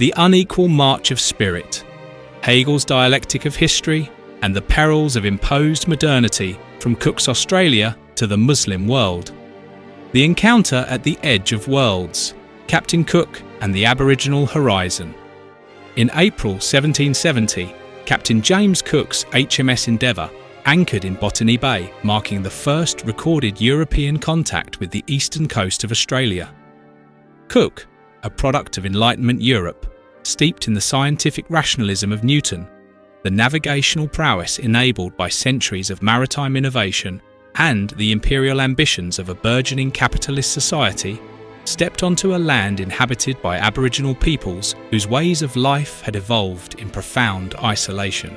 The Unequal March of Spirit, Hegel's Dialectic of History, and the Perils of Imposed Modernity from Cook's Australia to the Muslim world. The Encounter at the Edge of Worlds, Captain Cook and the Aboriginal Horizon. In April 1770, Captain James Cook's HMS Endeavour anchored in Botany Bay, marking the first recorded European contact with the eastern coast of Australia. Cook, a product of Enlightenment Europe, steeped in the scientific rationalism of Newton, the navigational prowess enabled by centuries of maritime innovation, and the imperial ambitions of a burgeoning capitalist society, stepped onto a land inhabited by Aboriginal peoples whose ways of life had evolved in profound isolation.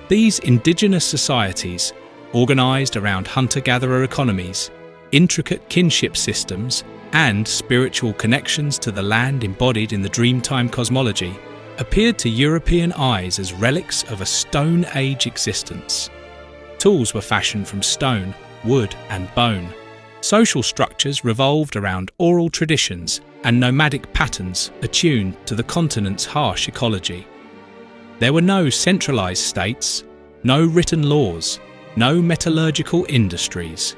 These indigenous societies, organised around hunter-gatherer economies, intricate kinship systems, and spiritual connections to the land embodied in the Dreamtime cosmology, appeared to European eyes as relics of a Stone Age existence. Tools were fashioned from stone, wood, and bone. Social structures revolved around oral traditions and nomadic patterns attuned to the continent's harsh ecology. There were no centralised states, no written laws, no metallurgical industries.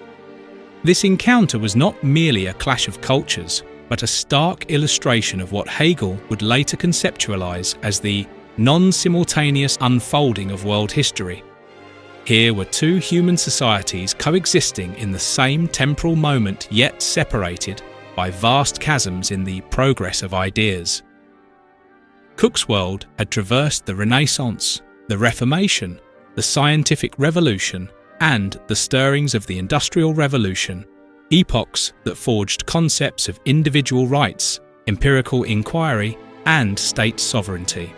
This encounter was not merely a clash of cultures, but a stark illustration of what Hegel would later conceptualise as the non-simultaneous unfolding of world history. Here were two human societies coexisting in the same temporal moment, yet separated by vast chasms in the progress of ideas. Cook's world had traversed the Renaissance, the Reformation, the Scientific Revolution, and the stirrings of the Industrial Revolution, epochs that forged concepts of individual rights, empirical inquiry, and state sovereignty.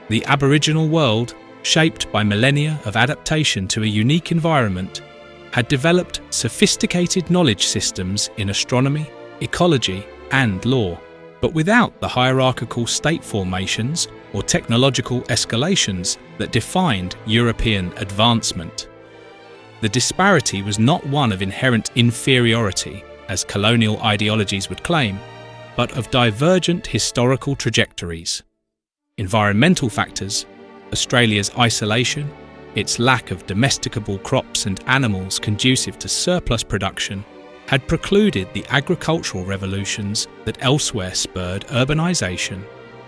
The Aboriginal world, shaped by millennia of adaptation to a unique environment, had developed sophisticated knowledge systems in astronomy, ecology, and law, but without the hierarchical state formations or technological escalations that defined European advancement. The disparity was not one of inherent inferiority, as colonial ideologies would claim, but of divergent historical trajectories. Environmental factors, Australia's isolation, its lack of domesticable crops and animals conducive to surplus production, had precluded the agricultural revolutions that elsewhere spurred urbanisation,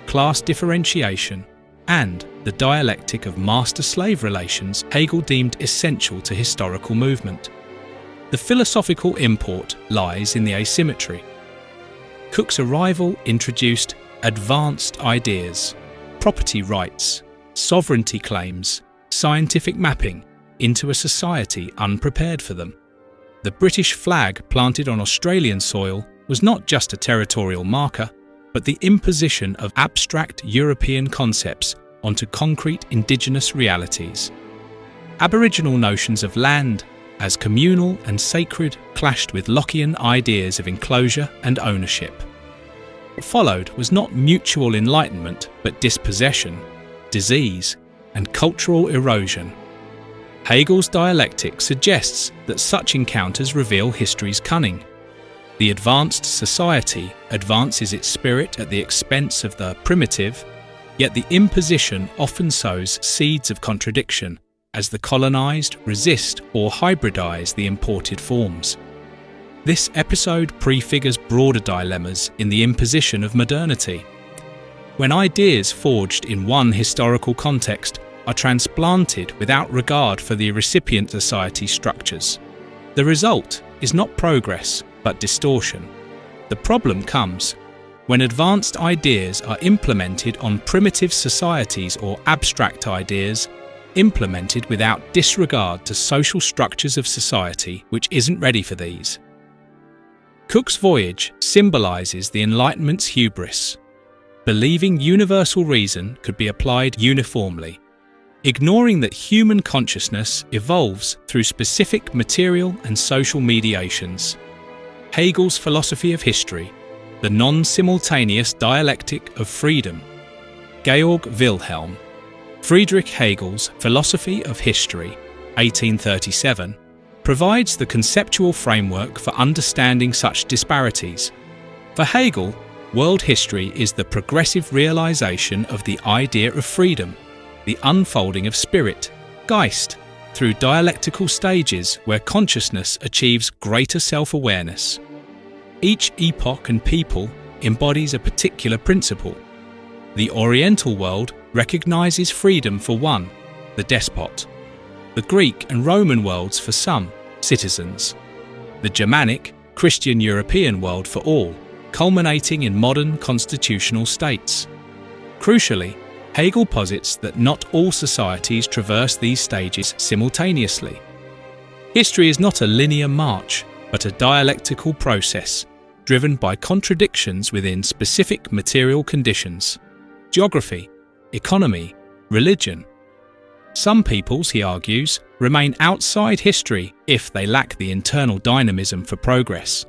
class differentiation, and the dialectic of master-slave relations Hegel deemed essential to historical movement. The philosophical import lies in the asymmetry. Cook's arrival introduced advanced ideas, property rights, sovereignty claims, scientific mapping into a society unprepared for them. The British flag planted on Australian soil was not just a territorial marker, but the imposition of abstract European concepts onto concrete indigenous realities. Aboriginal notions of land as communal and sacred clashed with Lockean ideas of enclosure and ownership. What followed was not mutual enlightenment, but dispossession, disease, and cultural erosion. Hegel's dialectic suggests that such encounters reveal history's cunning. The advanced society advances its spirit at the expense of the primitive, yet the imposition often sows seeds of contradiction as the colonised resist or hybridise the imported forms. This episode prefigures broader dilemmas in the imposition of modernity. When ideas forged in one historical context are transplanted without regard for the recipient society's structures, the result is not progress but distortion. The problem comes when advanced ideas are implemented on primitive societies or abstract ideas implemented without disregard to social structures of society which isn't ready for these. Cook's voyage symbolises the Enlightenment's hubris, believing universal reason could be applied uniformly, ignoring that human consciousness evolves through specific material and social mediations. Hegel's philosophy of history, the non-simultaneous dialectic of freedom. Georg Wilhelm Friedrich Hegel's Philosophy of History, 1837, provides the conceptual framework for understanding such disparities. For Hegel, World history is the progressive realization of the idea of freedom, the unfolding of spirit, Geist, through dialectical stages where consciousness achieves greater self-awareness. Each epoch and people embodies a particular principle. The Oriental world recognizes freedom for one, the despot. The Greek and Roman worlds for some, citizens. The Germanic, Christian European world for all, culminating in modern constitutional states. Crucially, Hegel posits that not all societies traverse these stages simultaneously. History is not a linear march, but a dialectical process, driven by contradictions within specific material conditions. Geography, economy, religion. Some peoples, he argues, remain outside history if they lack the internal dynamism for progress.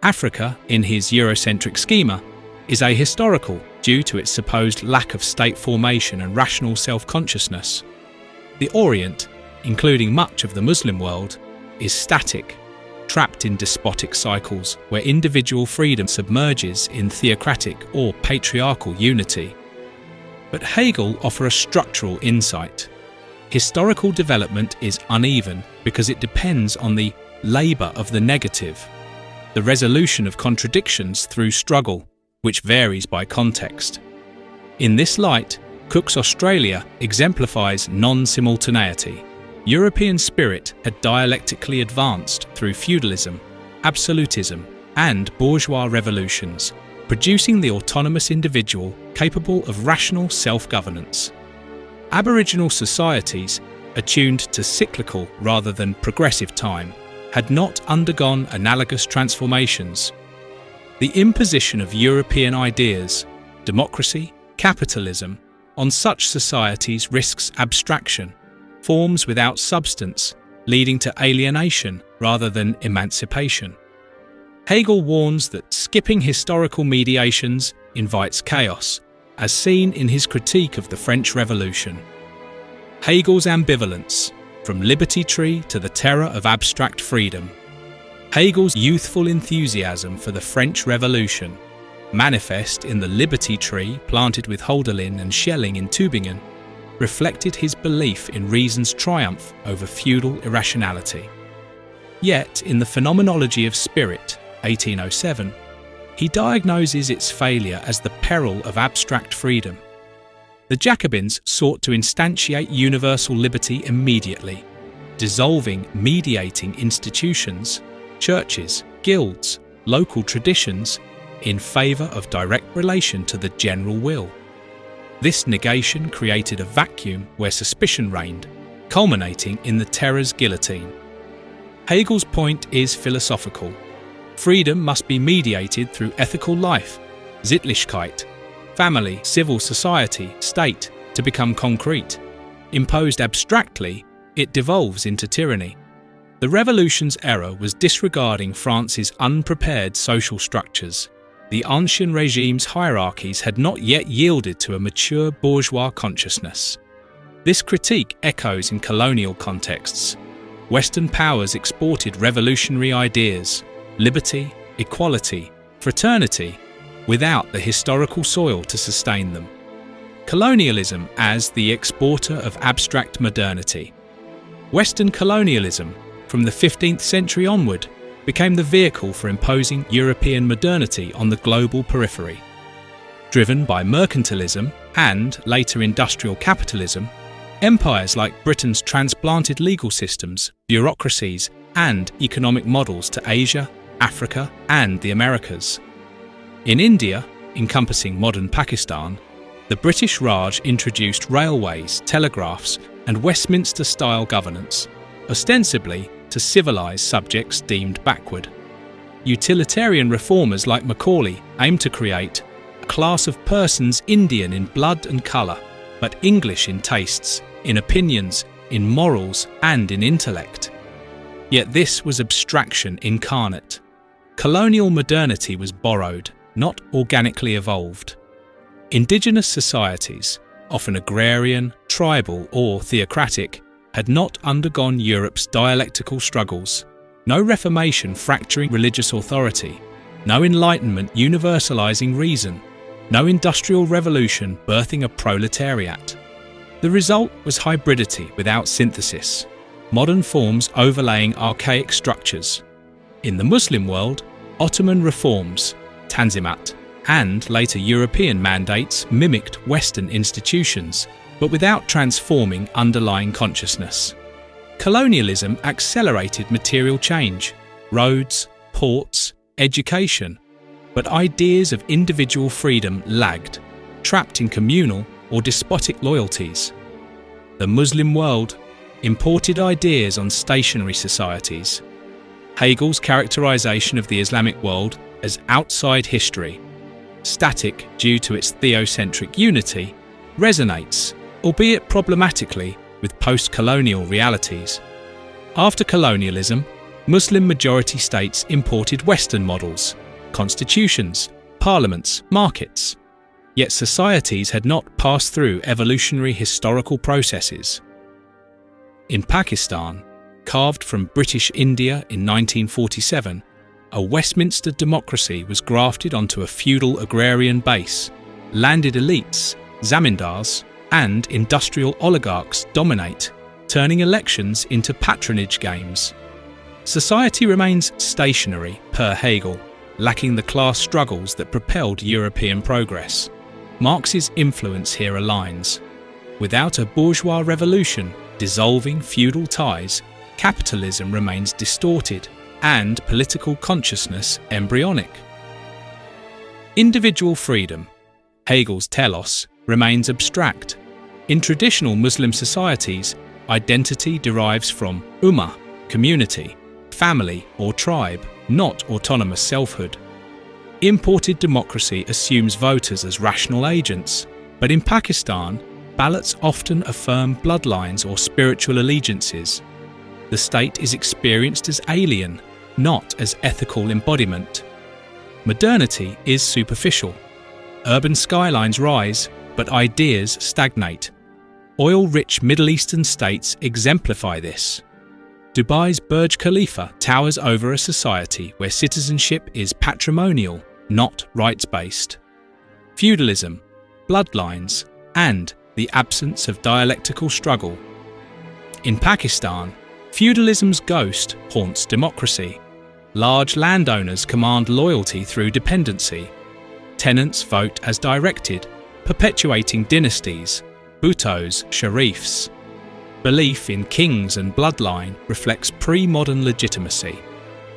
Africa, in his Eurocentric schema, is ahistorical due to its supposed lack of state formation and rational self-consciousness. The Orient, including much of the Muslim world, is static, trapped in despotic cycles where individual freedom submerges in theocratic or patriarchal unity. But Hegel offers a structural insight. Historical development is uneven because it depends on the labour of the negative, the resolution of contradictions through struggle, which varies by context. In this light, Cook's Australia exemplifies non-simultaneity. European spirit had dialectically advanced through feudalism, absolutism, and bourgeois revolutions, producing the autonomous individual capable of rational self-governance. Aboriginal societies, attuned to cyclical rather than progressive time, had not undergone analogous transformations. The imposition of European ideas, democracy, capitalism, on such societies risks abstraction, forms without substance, leading to alienation rather than emancipation. Hegel warns that skipping historical mediations invites chaos, as seen in his critique of the French Revolution. Hegel's ambivalence, from liberty tree to the terror of abstract freedom. Hegel's youthful enthusiasm for the French Revolution, manifest in the liberty tree planted with Hölderlin and Schelling in Tübingen, reflected his belief in reason's triumph over feudal irrationality. Yet, in the Phenomenology of Spirit, 1807, he diagnoses its failure as the peril of abstract freedom. The Jacobins sought to instantiate universal liberty immediately, dissolving mediating institutions, churches, guilds, local traditions, in favour of direct relation to the general will. This negation created a vacuum where suspicion reigned, culminating in the terror's guillotine. Hegel's point is philosophical. Freedom must be mediated through ethical life, Sittlichkeit, family, civil society, state, to become concrete. Imposed abstractly, it devolves into tyranny. The Revolution's error was disregarding France's unprepared social structures. The Ancien regime's hierarchies had not yet yielded to a mature bourgeois consciousness. This critique echoes in colonial contexts. Western powers exported revolutionary ideas, liberty, equality, fraternity, without the historical soil to sustain them. Colonialism as the exporter of abstract modernity. Western colonialism, from the 15th century onward, became the vehicle for imposing European modernity on the global periphery. Driven by mercantilism and, later, industrial capitalism, empires like Britain's transplanted legal systems, bureaucracies, and economic models to Asia, Africa, and the Americas. In India, encompassing modern Pakistan, the British Raj introduced railways, telegraphs, and Westminster-style governance, ostensibly to civilise subjects deemed backward. Utilitarian reformers like Macaulay aimed to create a class of persons Indian in blood and colour, but English in tastes, in opinions, in morals, and in intellect. Yet this was abstraction incarnate. Colonial modernity was borrowed, not organically evolved. Indigenous societies, often agrarian, tribal, or theocratic, had not undergone Europe's dialectical struggles, no reformation fracturing religious authority. no Enlightenment universalizing reason, no industrial revolution birthing a proletariat. The result was hybridity without synthesis, modern forms overlaying archaic structures. In the Muslim world, Ottoman reforms, Tanzimat, and later European mandates mimicked Western institutions, but without transforming underlying consciousness. Colonialism accelerated material change, roads, ports, education, but ideas of individual freedom lagged, trapped in communal or despotic loyalties. The Muslim world imported ideas on stationary societies. Hegel's characterization of the Islamic world as outside history, static due to its theocentric unity, resonates, albeit problematically, with post-colonial realities. After colonialism, Muslim majority states imported Western models, constitutions, parliaments, markets. Yet societies had not passed through evolutionary historical processes. In Pakistan, carved from British India in 1947, a Westminster democracy was grafted onto a feudal agrarian base. Landed elites, zamindars, and industrial oligarchs dominate, turning elections into patronage games. Society remains stationary, per Hegel, lacking the class struggles that propelled European progress. Marx's influence here aligns. Without a bourgeois revolution dissolving feudal ties, capitalism remains distorted and political consciousness embryonic. Individual freedom, Hegel's telos, remains abstract. In traditional Muslim societies, identity derives from ummah, community, family or tribe, not autonomous selfhood. Imported democracy assumes voters as rational agents, but in Pakistan, ballots often affirm bloodlines or spiritual allegiances. The state is experienced as alien, not as ethical embodiment. Modernity is superficial. Urban skylines rise, but ideas stagnate. Oil-rich Middle Eastern states exemplify this. Dubai's Burj Khalifa towers over a society where citizenship is patrimonial, not rights-based. Feudalism, bloodlines, and the absence of dialectical struggle. In Pakistan, feudalism's ghost haunts democracy. Large landowners command loyalty through dependency. Tenants vote as directed, perpetuating dynasties, bhuttos, sharifs. Belief in kings and bloodline reflects pre-modern legitimacy.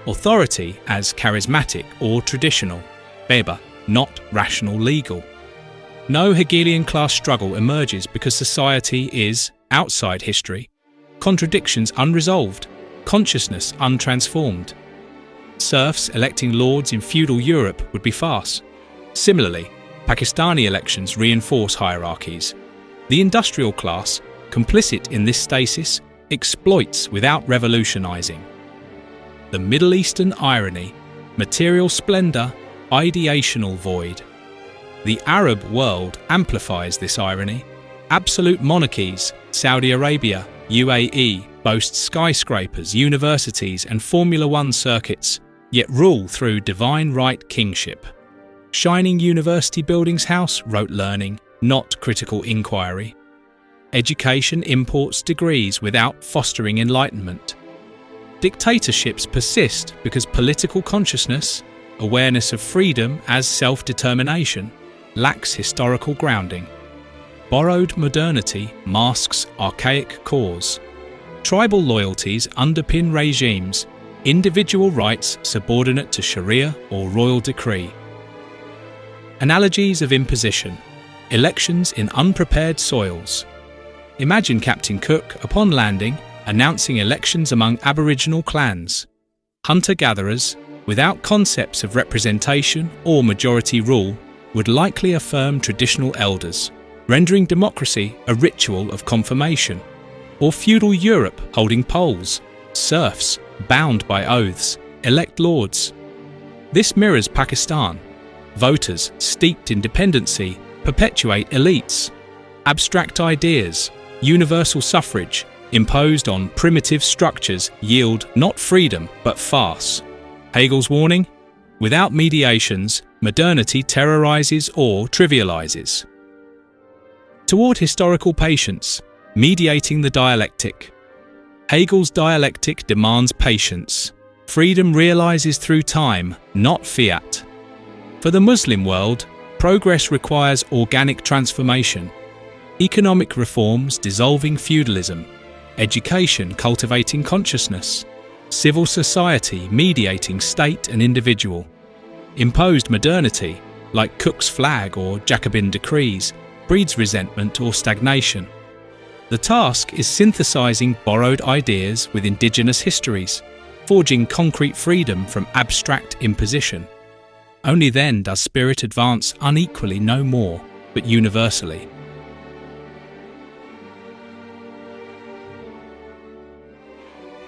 Authority as charismatic or traditional, beba, not rational legal. No Hegelian class struggle emerges because society is outside history, contradictions unresolved, consciousness untransformed. Serfs electing lords in feudal Europe would be farce. Similarly, Pakistani elections reinforce hierarchies. The industrial class, complicit in this stasis, exploits without revolutionizing. The Middle Eastern irony, material splendor, ideational void. The Arab world amplifies this irony. Absolute monarchies, Saudi Arabia, UAE, boast skyscrapers, universities and Formula One circuits, yet rule through divine right kingship. Shining university buildings house rote learning, not critical inquiry. Education imports degrees without fostering enlightenment. Dictatorships persist because political consciousness, awareness of freedom as self-determination, lacks historical grounding. Borrowed modernity masks archaic cores. Tribal loyalties underpin regimes, individual rights subordinate to Sharia or royal decree. Analogies of imposition. Elections in unprepared soils. Imagine Captain Cook, upon landing, announcing elections among Aboriginal clans. Hunter-gatherers, without concepts of representation or majority rule, would likely affirm traditional elders, rendering democracy a ritual of confirmation. Or feudal Europe holding polls, serfs, bound by oaths, elect lords. This mirrors Pakistan. Voters, steeped in dependency, perpetuate elites. Abstract ideas, universal suffrage, imposed on primitive structures yield not freedom but farce. Hegel's warning? Without mediations, modernity terrorizes or trivializes. Toward historical patience, mediating the dialectic. Hegel's dialectic demands patience. Freedom realizes through time, not fiat. For the Muslim world, progress requires organic transformation. Economic reforms dissolving feudalism, education cultivating consciousness, civil society mediating state and individual. Imposed modernity, like Cook's flag or Jacobin decrees, breeds resentment or stagnation. The task is synthesizing borrowed ideas with indigenous histories, forging concrete freedom from abstract imposition. Only then does spirit advance unequally no more, but universally.